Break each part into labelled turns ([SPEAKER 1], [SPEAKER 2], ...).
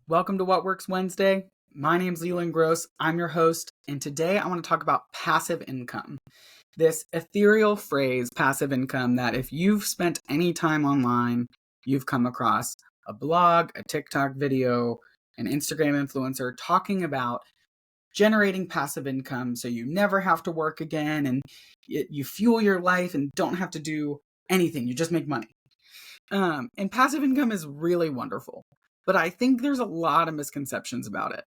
[SPEAKER 1] Welcome to What Works Wednesday. My name's Leland Gross. I'm your host, and today I want to talk about passive income. This ethereal phrase, passive income, that if you've spent any time online, you've come across a blog, a TikTok video, an Instagram influencer talking about generating passive income so you never have to work again and you fuel your life and don't have to do anything. You just make money. And passive income is really wonderful, but I think there's a lot of misconceptions about it.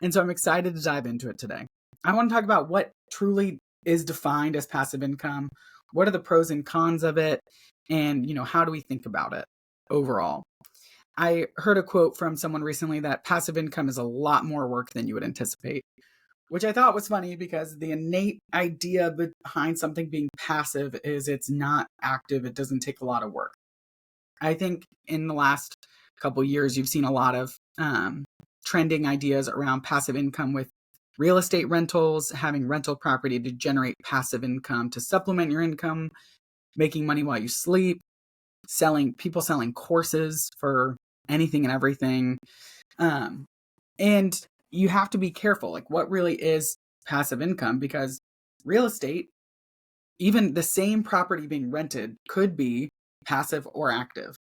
[SPEAKER 1] And so I'm excited to dive into it today. I want to talk about what truly is defined as passive income, what are the pros and cons of it, and how do we think about it overall. I heard a quote from someone recently that passive income is a lot more work than you would anticipate, which I thought was funny because the innate idea behind something being passive is it's not active, it doesn't take a lot of work. I think in the last couple of years, you've seen a lot of trending ideas around passive income with real estate rentals, having rental property to generate passive income, to supplement your income, making money while you sleep, people selling courses for anything and everything. And you have to be careful, like what really is passive income, because real estate, even the same property being rented, could be passive or active.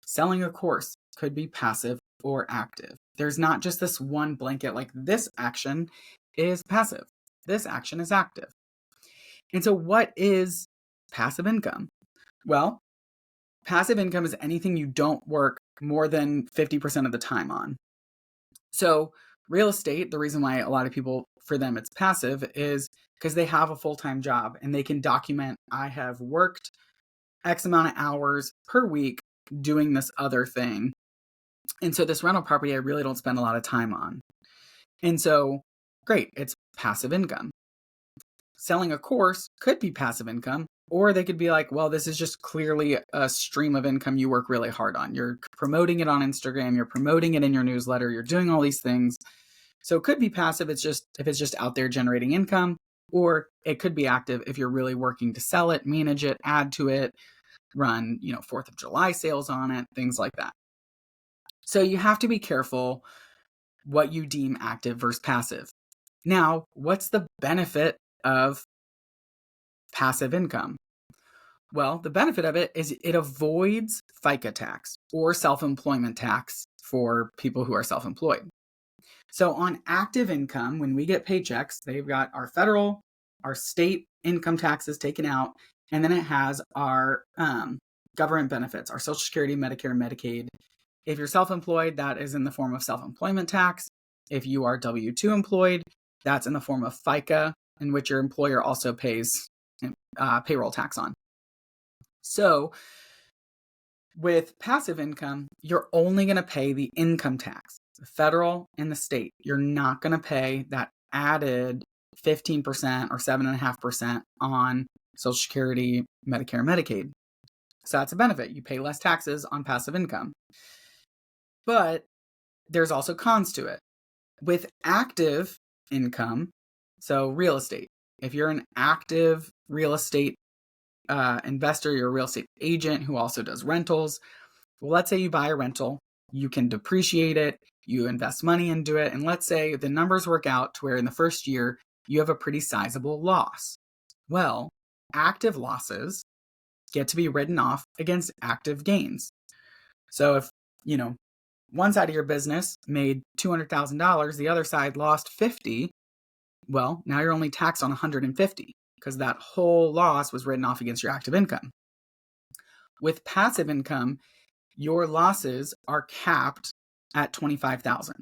[SPEAKER 1] Selling a course could be passive or active. There's not just this one blanket, like this action is passive, this action is active. And so what is passive income? Well, passive income is anything you don't work more than 50% of the time on. So real estate, the reason why a lot of people, for them it's passive, is because they have a full-time job and they can document, I have worked X amount of hours per week doing this other thing. And so this rental property, I really don't spend a lot of time on. And so, great, it's passive income. Selling a course could be passive income, or they could be like, well, this is just clearly a stream of income you work really hard on. You're promoting it on Instagram, you're promoting it in your newsletter, you're doing all these things. So it could be passive, if it's just out there generating income, or it could be active if you're really working to sell it, manage it, add to it, run, 4th of July sales on it, things like that. So you have to be careful what you deem active versus passive. Now, what's the benefit of passive income? Well, the benefit of it is it avoids FICA tax or self-employment tax for people who are self-employed. So on active income, when we get paychecks, they've got our federal, our state income taxes taken out, and then it has our government benefits, our Social Security, Medicare, and Medicaid. If you're self-employed, that is in the form of self-employment tax. If you are W-2 employed, that's in the form of FICA, in which your employer also pays payroll tax on. So with passive income, you're only going to pay the income tax, the federal and the state. You're not going to pay that added 15% or 7.5% on Social Security, Medicare, and Medicaid. So that's a benefit. You pay less taxes on passive income. But there's also cons to it. With active income, so real estate, if you're an active real estate investor, you're a real estate agent who also does rentals. Well, let's say you buy a rental, you can depreciate it, you invest money into it, and let's say the numbers work out to where in the first year you have a pretty sizable loss. Well, active losses get to be written off against active gains. So if, one side of your business made $200,000, the other side lost 50, well, now you're only taxed on 150 because that whole loss was written off against your active income. With passive income, your losses are capped at 25,000.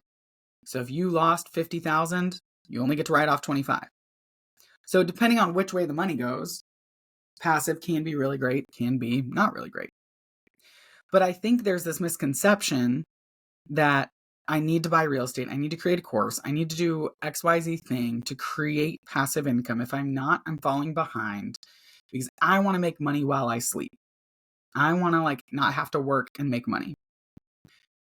[SPEAKER 1] So if you lost 50,000, you only get to write off 25. So depending on which way the money goes, passive can be really great, can be not really great. But I think there's this misconception that I need to buy real estate, I need to create a course, I need to do XYZ thing to create passive income. If I'm not, I'm falling behind because I want to make money while I sleep. I want to not have to work and make money.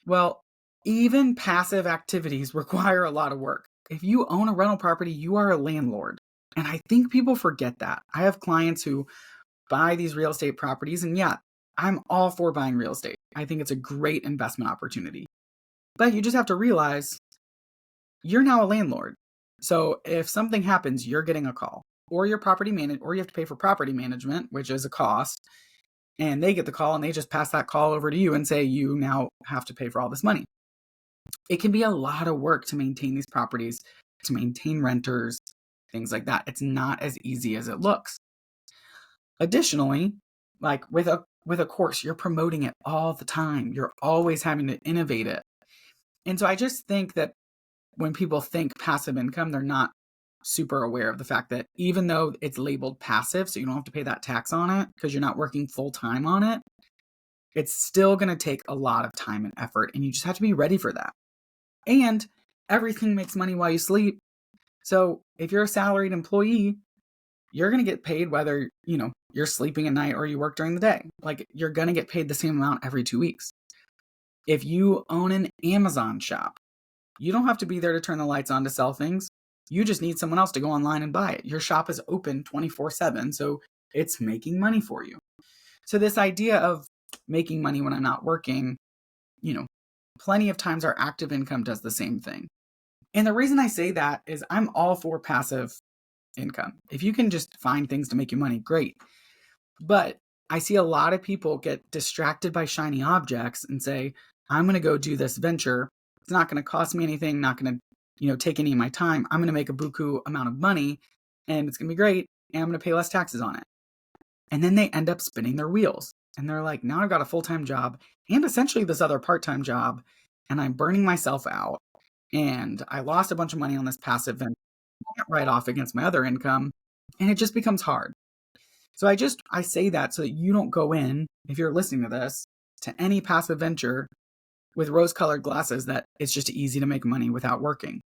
[SPEAKER 1] Well, even passive activities require a lot of work. If you own a rental property, you are a landlord. And I think people forget that. I have clients who buy these real estate properties, and yeah, I'm all for buying real estate. I think it's a great investment opportunity. But you just have to realize you're now a landlord. So if something happens, you're getting a call, or your property manage, or you have to pay for property management, which is a cost. And they get the call and they just pass that call over to you and say, you now have to pay for all this money. It can be a lot of work to maintain these properties, to maintain renters, things like that. It's not as easy as it looks. Additionally, like with a course, you're promoting it all the time. You're always having to innovate it. And so I just think that when people think passive income, they're not super aware of the fact that even though it's labeled passive, so you don't have to pay that tax on it because you're not working full time on it, it's still going to take a lot of time and effort, and you just have to be ready for that. And everything makes money while you sleep. So if you're a salaried employee, you're going to get paid whether, you're sleeping at night or you work during the day. Like, you're going to get paid the same amount every 2 weeks. If you own an Amazon shop, you don't have to be there to turn the lights on to sell things. You just need someone else to go online and buy it. Your shop is open 24/7, so it's making money for you. So this idea of making money when I'm not working, plenty of times our active income does the same thing. And the reason I say that is I'm all for passive income. If you can just find things to make you money, great. But I see a lot of people get distracted by shiny objects and say, I'm going to go do this venture. It's not going to cost me anything, not going to, take any of my time. I'm going to make a buku amount of money and it's going to be great. And I'm going to pay less taxes on it. And then they end up spinning their wheels. And they're like, now I've got a full-time job and essentially this other part-time job. And I'm burning myself out. And I lost a bunch of money on this passive venture right off against my other income. And it just becomes hard. So I say that so that you don't go in, if you're listening to this, to any passive venture with rose-colored glasses that it's just easy to make money without working.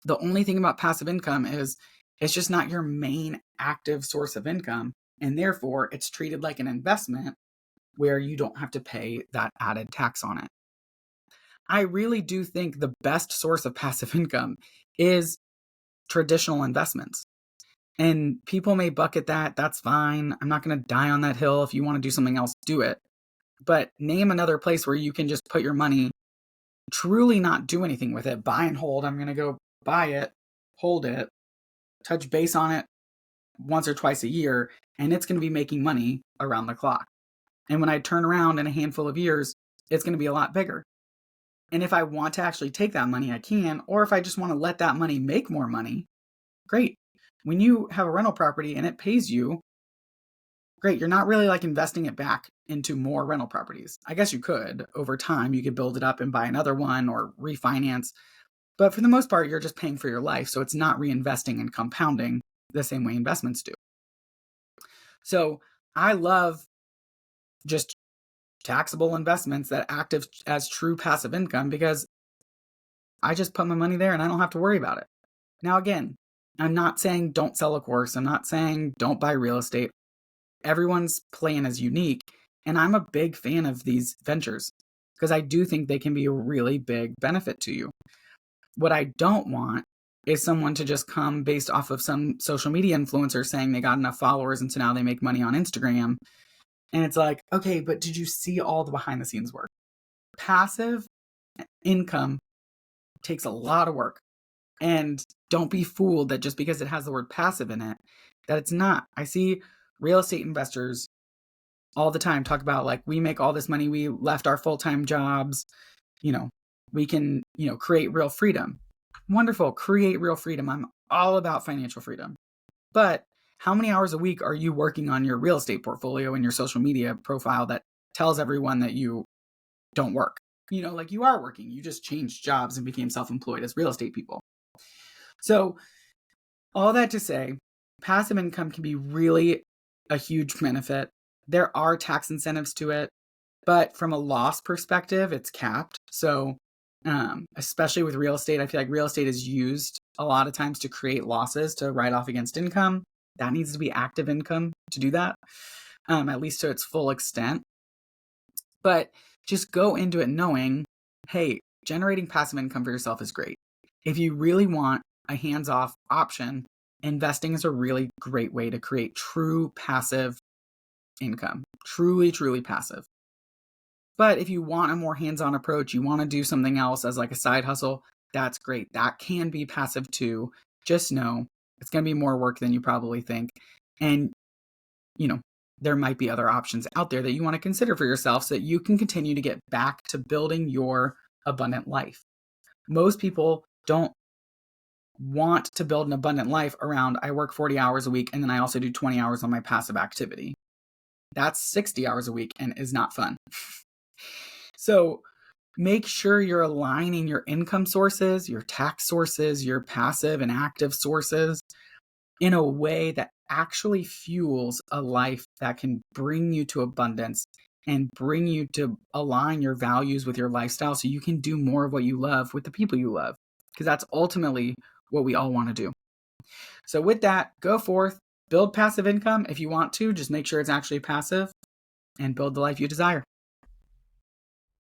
[SPEAKER 1] The only thing about passive income is it's just not your main active source of income, and therefore it's treated like an investment where you don't have to pay that added tax on it. I really do think the best source of passive income is traditional investments. And people may bucket that. That's fine. I'm not going to die on that hill. If you want to do something else, do it. But name another place where you can just put your money, truly not do anything with it. Buy and hold. I'm going to go buy it, hold it, touch base on it once or twice a year, and it's going to be making money around the clock. And when I turn around in a handful of years, it's going to be a lot bigger. And if I want to actually take that money, I can. Or if I just want to let that money make more money, great. When you have a rental property and it pays you, great. You're not really like investing it back into more rental properties. I guess you could. Over time, you could build it up and buy another one or refinance. But for the most part, you're just paying for your life. So it's not reinvesting and compounding the same way investments do. So I love just taxable investments that act as true passive income because I just put my money there and I don't have to worry about it. Now, again, I'm not saying don't sell a course. I'm not saying don't buy real estate. Everyone's plan is unique. And I'm a big fan of these ventures because I do think they can be a really big benefit to you. What I don't want is someone to just come based off of some social media influencer saying they got enough followers and so now they make money on Instagram. And it's like, okay, but did you see all the behind the scenes work? Passive income takes a lot of work. And don't be fooled that just because it has the word passive in it, that it's not. I see real estate investors all the time talk about like, we make all this money, we left our full-time jobs, we can, create real freedom. Wonderful, create real freedom. I'm all about financial freedom. But how many hours a week are you working on your real estate portfolio and your social media profile that tells everyone that you don't work? Like you are working, you just changed jobs and became self-employed as real estate people. So all that to say, passive income can be really a huge benefit. There are tax incentives to it, but from a loss perspective, it's capped. So especially with real estate, I feel like real estate is used a lot of times to create losses to write off against income. That needs to be active income to do that, at least to its full extent. But just go into it knowing, hey, generating passive income for yourself is great. If you really want a hands-off option, investing is a really great way to create true passive income. Truly, truly passive. But if you want a more hands-on approach, you want to do something else as like a side hustle, that's great. That can be passive too. Just know it's going to be more work than you probably think. And, there might be other options out there that you want to consider for yourself so that you can continue to get back to building your abundant life. Most people don't want to build an abundant life around, I work 40 hours a week and then I also do 20 hours on my passive activity. That's 60 hours a week and is not fun. So make sure you're aligning your income sources, your tax sources, your passive and active sources in a way that actually fuels a life that can bring you to abundance and bring you to align your values with your lifestyle so you can do more of what you love with the people you love. Because that's ultimately what we all want to do. So with that, go forth, build passive income. If you want to, just make sure it's actually passive and build the life you desire.